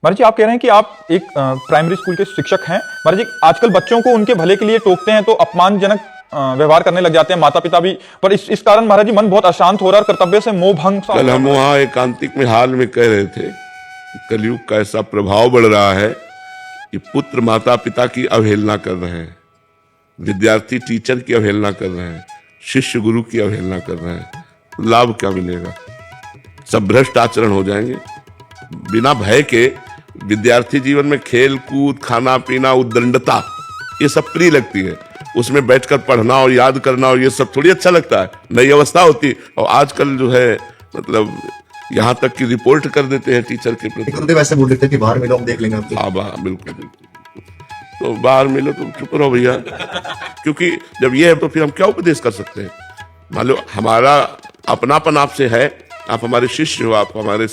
महाराज जी, आप कह रहे हैं कि आप एक प्राइमरी स्कूल के शिक्षक हैं। महाराज जी, आजकल बच्चों को उनके भले के लिए टोकते हैं तो अपमानजनक व्यवहार करने लग जाते हैं माता पिता भी, पर इस कारण महाराज जी मन बहुत अशांत हो रहा है और कर्तव्य से मोह भंग सा। कल हम वहाँ एकांतिक में हाल में कह रहे थे, कलयुग का ऐसा प्रभाव बढ़ रहा है कि पुत्र माता पिता की अवहेलना कर रहे हैं, विद्यार्थी टीचर की अवहेलना कर रहे हैं, शिष्य गुरु की अवहेलना कर रहे हैं। लाभ क्या मिलेगा? सब भ्रष्ट आचरण हो जाएंगे। बिना भय के विद्यार्थी जीवन में खेल कूद, खाना पीना, उद्दंडता, ये सब प्रिय लगती है। उसमें बैठकर पढ़ना और याद करना और ये सब थोड़ी अच्छा लगता है। नई अवस्था होती। और आजकल जो है मतलब यहाँ तक की रिपोर्ट कर देते हैं टीचर के प्रति। वैसे बोल देते हैं कि बाहर मिलो, हम देख लेंगे आपको। हाँ, बिल्कुल बिल्कुल। तो बाहर मिलो तो चुप रहो भैया, क्योंकि जब ये है तो फिर हम क्या उपदेश कर सकते हैं? मान लो हमारा अपनापन आपसे है, आप हमारे शिष्य हो, आप हमारे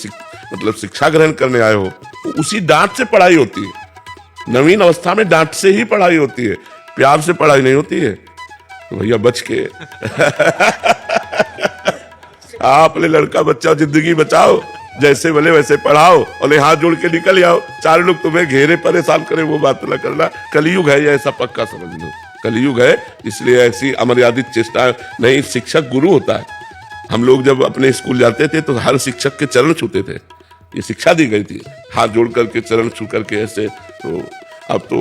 मतलब शिक्षा ग्रहण करने आए हो, तो उसी डांट से पढ़ाई होती है। नवीन अवस्था में डांट से ही पढ़ाई होती है, प्यार से पढ़ाई नहीं होती है। तो भैया बच के आप अपने लड़का बच्चा जिंदगी बचाओ, जैसे बोले वैसे पढ़ाओ और हाथ जोड़ के निकल आओ। चार लोग तुम्हें घेरे परेशान करे वो बात न करना। कलयुग है, ये ऐसा पक्का समझ लो, कलयुग है। इसलिए ऐसी अमर्यादित चेष्टा नहीं। शिक्षक गुरु होता है। हम लोग जब अपने स्कूल जाते थे तो हर शिक्षक के चरण छूते थे, ये शिक्षा दी गई थी, हाथ जोड़ करके चरण छू करके ऐसे। तो अब तो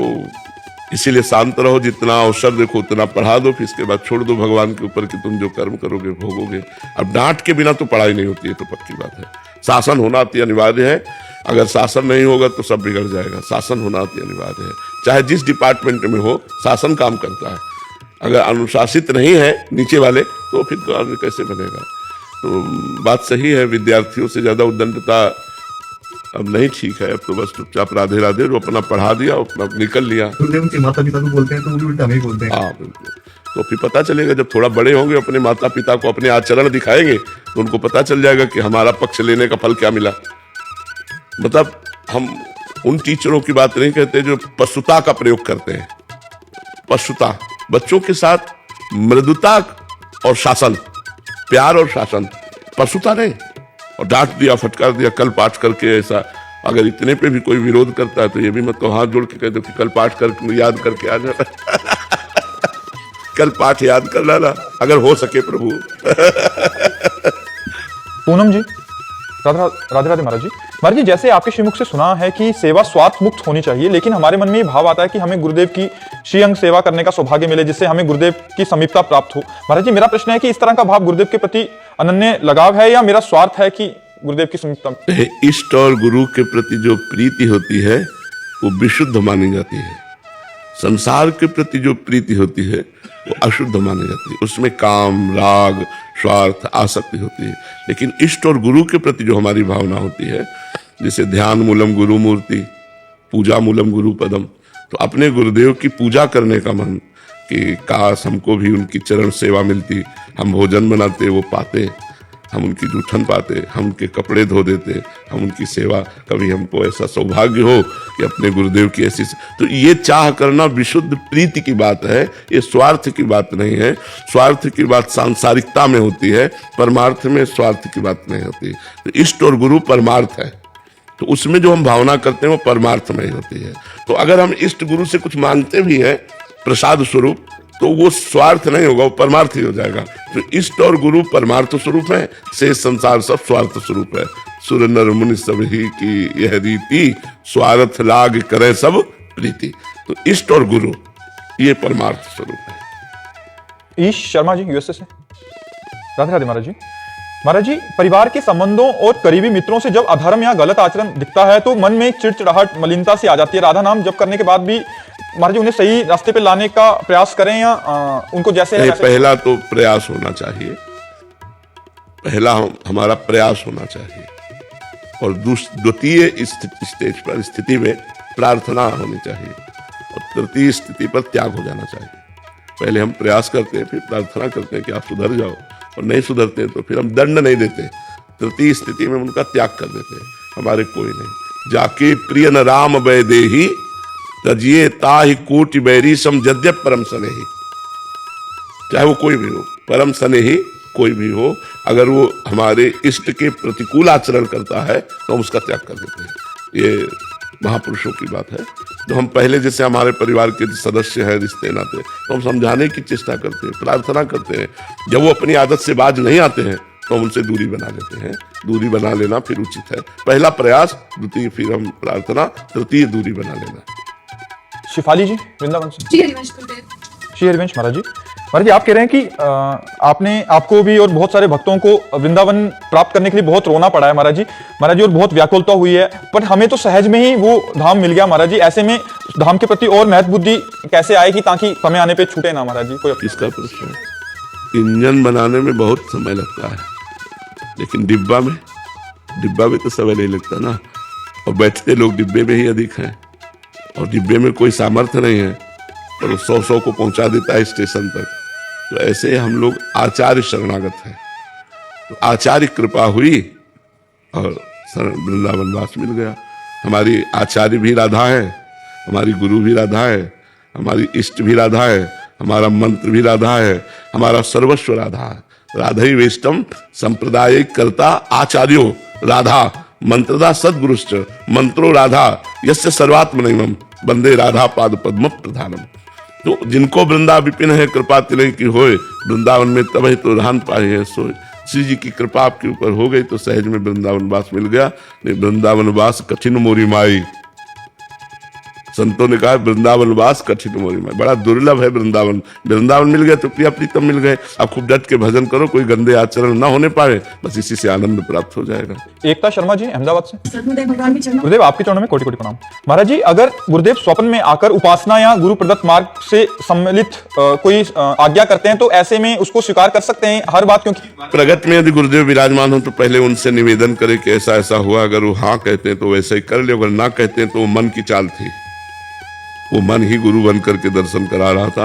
इसीलिए शांत रहो, जितना अवसर देखो उतना पढ़ा दो, फिर इसके बाद छोड़ दो भगवान के ऊपर कि तुम जो कर्म करोगे भोगोगे। अब डांट के बिना तो पढ़ाई नहीं होती है, तो पक्की बात है। शासन होना अति अनिवार्य है। अगर शासन नहीं होगा तो सब बिगड़ जाएगा। शासन होना अति अनिवार्य है, चाहे जिस डिपार्टमेंट में हो, शासन काम करता है। अगर अनुशासित नहीं है नीचे वाले तो फिर कार्य कैसे बनेगा? तो बात सही है, विद्यार्थियों से ज्यादा उद्दंडता अब नहीं ठीक है। अब तो बस चुपचाप राधे राधे जो अपना पढ़ा दिया, अपना निकल लिया। उनके माता पिता को बोलते हैं तो वो भी उल्टा नहीं बोलते हैं। हाँ बिल्कुल। तो फिर पता चलेगा जब थोड़ा बड़े होंगे, अपने माता पिता को अपने आचरण दिखाएंगे तो उनको पता चल जाएगा कि हमारा पक्ष लेने का फल क्या मिला। मतलब हम उन टीचरों की बात नहीं कहते जो पशुता का प्रयोग करते हैं। पशुता, बच्चों के साथ मृदुता और शासन, प्यार और शासन, पशुता नहीं। और डांट दिया, फटकार दिया, कल पाठ करके ऐसा। अगर इतने पे भी कोई विरोध करता है तो ये भी मत तो हाथ जोड़ के कह दो कि कल पाठ कर याद करके आ जाना। कल पाठ याद कर लाना अगर हो सके प्रभु। पूनम जी, राधे राधे महाराज जी। महाराज जी, जैसे आपके श्रीमुख से सुना है कि सेवा स्वार्थ मुक्त होनी चाहिए, लेकिन हमारे मन में ये भाव आता है कि हमें गुरुदेव की श्रीअंग सेवा करने का सौभाग्य मिले, जिससे हमें गुरुदेव की समीपता प्राप्त हो। महाराज जी, मेरा प्रश्न है कि इस तरह का भाव गुरुदेव के प्रति अनन्य लगाव है या मेरा स्वार्थ है कि गुरुदेव की समीपता? इष्ट और गुरु के प्रति जो प्रीति होती है वो विशुद्ध मानी जाती है। संसार के प्रति जो प्रीति होती है वो अशुद्ध मानी जाती है। उसमें काम, राग, स्वार्थ, आसक्ति होती है। लेकिन इष्ट और गुरु के प्रति जो हमारी भावना होती है, जैसे ध्यान मूलम गुरु मूर्ति, पूजा मूलम गुरु पदम, तो अपने गुरुदेव की पूजा करने का मन कि काश हमको भी उनकी चरण सेवा मिलती, हम भोजन बनाते वो पाते, हम उनकी जूठन पाते, हम उनके कपड़े धो देते, हम उनकी सेवा, कभी हमको ऐसा सौभाग्य हो कि अपने गुरुदेव की ऐसी। तो ये चाह करना विशुद्ध प्रीति की बात है, ये स्वार्थ की बात नहीं है। स्वार्थ की बात सांसारिकता में होती है, परमार्थ में स्वार्थ की बात नहीं होती। तो इष्ट और गुरु परमार्थ है, तो उसमें जो हम भावना करते हैं वो परमार्थ में ही होती है। तो अगर हम इष्ट गुरु से कुछ मांगते भी हैं प्रसाद स्वरूप, तो वो स्वार्थ नहीं होगा, वो परमार्थ ही हो जाएगा। तो इष्ट और गुरु परमार्थ स्वरूप है, से संसार सब स्वार्थ स्वरूप है। सुर नर मुनि सब ही की यह रीति, स्वार्थ लाग करे सब प्रीति। तो इष्ट और गुरु ये परमार्थ स्वरूप है। ईश शर्मा जी, यूएसए से। राधे राधे महाराज जी। महाराज जी, परिवार के संबंधों और करीबी मित्रों से जब अधर्म या गलत आचरण दिखता है तो मन में एक चिड़चिड़ाहट, मलिनता सी आ जाती है। राधा नाम जप करने के बाद भी महाराज जी उन्हें सही रास्ते पे लाने का प्रयास करें या उनको जैसे है पहला तो प्रयास होना चाहिए, पहला हमारा प्रयास होना चाहिए। और द्वितीय स्टेज पर स्थिति में प्रार्थना होनी चाहिए, और तृतीय स्थिति पर त्याग हो जाना चाहिए। पहले हम प्रयास करते हैं, फिर प्रार्थना करते हैं कि आप सुधर जाओ, और नहीं सुधरते तो फिर हम दंड नहीं देते। तृतीय स्थिति में उनका त्याग कर देते हैं। हमारे कोई नहीं, जाके प्रिय न राम वैदेही तजिए ताहि कोटि बैरी सम जद्य परम स्नेही। चाहे वो कोई भी हो, परम स्नेही कोई भी हो, अगर वो हमारे इष्ट के प्रतिकूल आचरण करता है तो हम उसका त्याग कर देते हैं। ये महापुरुषों की बात है। जो हम पहले जैसे हमारे परिवार के सदस्य हैं, रिश्ते नाते, तो हम समझाने की चेष्टा करते हैं, प्रार्थना करते हैं। जब वो अपनी आदत से बाज नहीं आते हैं तो हम उनसे दूरी बना लेते हैं। दूरी बना लेना फिर उचित है। पहला प्रयास, द्वितीय फिर हम प्रार्थना, तृतीय दूरी बना लेना। शिफाली जी वृंदावन से। जी हरिवंश गुरुदेव। श्री हरिवंश महाराज जी। महाराज जी आप कह रहे हैं कि आपको भी और बहुत सारे भक्तों को वृंदावन प्राप्त करने के लिए बहुत रोना पड़ा है महाराज जी। महाराज जी और बहुत व्याकुलता हुई है, पर हमें तो सहज में ही वो धाम मिल गया महाराज जी। ऐसे में धाम के प्रति और महत्व बुद्धि कैसे आएगी ताकि समय आने पे छूटे ना महाराज जी? कोई इसका प्रश्न है। इंजन बनाने में बहुत समय लगता है, लेकिन डिब्बा में तो समय नहीं लगता ना। और बैठते लोग डिब्बे में ही अधिक हैं, और डिब्बे में कोई सामर्थ्य नहीं है और 100 को पहुंचा देता है स्टेशन तक। तो ऐसे हम लोग आचार्य शरणागत हैं। तो आचार्य कृपा हुई और वृंदावन वास मिल गया। हमारी आचार्य भी राधा है, हमारी गुरु भी राधा है, हमारी इष्ट भी राधा है, हमारा मंत्र भी राधा है, हमारा सर्वस्व राधा है। राधा ही वेष्टम संप्रदाय कर्ता आचार्यो राधा मंत्रदा सद्गुरुश्च मंत्रो राधा यस्य सर्वात्मनैवम वंदे राधा पाद पद्म प्रधानम। तो जिनको वृंदा विपिन है कृपा तिलय की होए, वृंदावन में तब तो रहन पाए है सोए। श्री जी की कृपा आपके ऊपर हो गई तो सहज में वृंदावन वास मिल गया। नहीं वृंदावन वास कठिन मोरी माई, संतों ने कहा वृंदावन वास कठिन मोरी माई, बड़ा दुर्लभ है वृंदावन। वृंदावन मिल गया तो प्रिया प्रीतम मिल गए। आप खूब डट के भजन करो, कोई गंदे आचरण ना होने पाए, बस इसी से आनंद प्राप्त हो जाएगा। एकता शर्मा जी अहमदाबाद से। सतगुरुदेव भगवान के चरणों में गुरुदेव आपके चरणों में कोटि कोटि प्रणाम। महाराज जी अगर गुरुदेव स्वप्न में आकर उपासना या गुरु प्रदत्त मार्ग से सम्मिलित कोई आज्ञा करते हैं तो ऐसे में उसको स्वीकार कर सकते हैं हर बात? क्योंकि प्रगट में यदि गुरुदेव विराजमान हो तो पहले उनसे निवेदन करे कि ऐसा ऐसा हुआ। अगर वो हाँ कहते हैं तो वैसे ही कर ले, अगर ना कहते हैं तो वो मन की चाल थी। वो मन ही गुरु बन करके दर्शन करा रहा था,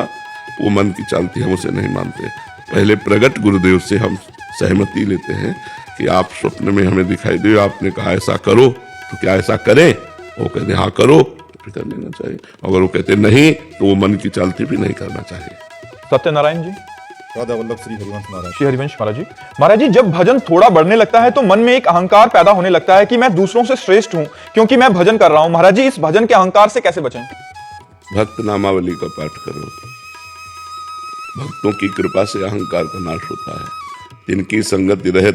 वो मन की चाल थी, हम उसे नहीं मानते। पहले प्रगट गुरुदेव से हम सहमति लेते हैं कि आप स्वप्न में हमें दिखाई दे, आपने कहा ऐसा करो, तो क्या ऐसा करें? वो कहते हाँ करो, तो फिर कर लेना चाहिए। अगर वो कहते नहीं तो वो मन की चाल थी, भी नहीं करना चाहिए। सत्यनारायण जी। राधा वल्लभ श्री हरिवंश महाराज। श्री हरिवंश महाराज जी। महाराज जी जब भजन थोड़ा बढ़ने लगता है तो मन में एक अहंकार पैदा होने लगता है कि मैं दूसरों से श्रेष्ठ हूं क्योंकि मैं भजन कर रहा हूं। महाराज जी इस भजन के अहंकार से कैसे बचें? भक्त नामावली का पाठ करो। भक्तों की कृपा से अहंकार का नाश होता है। जिनकी संगति रहे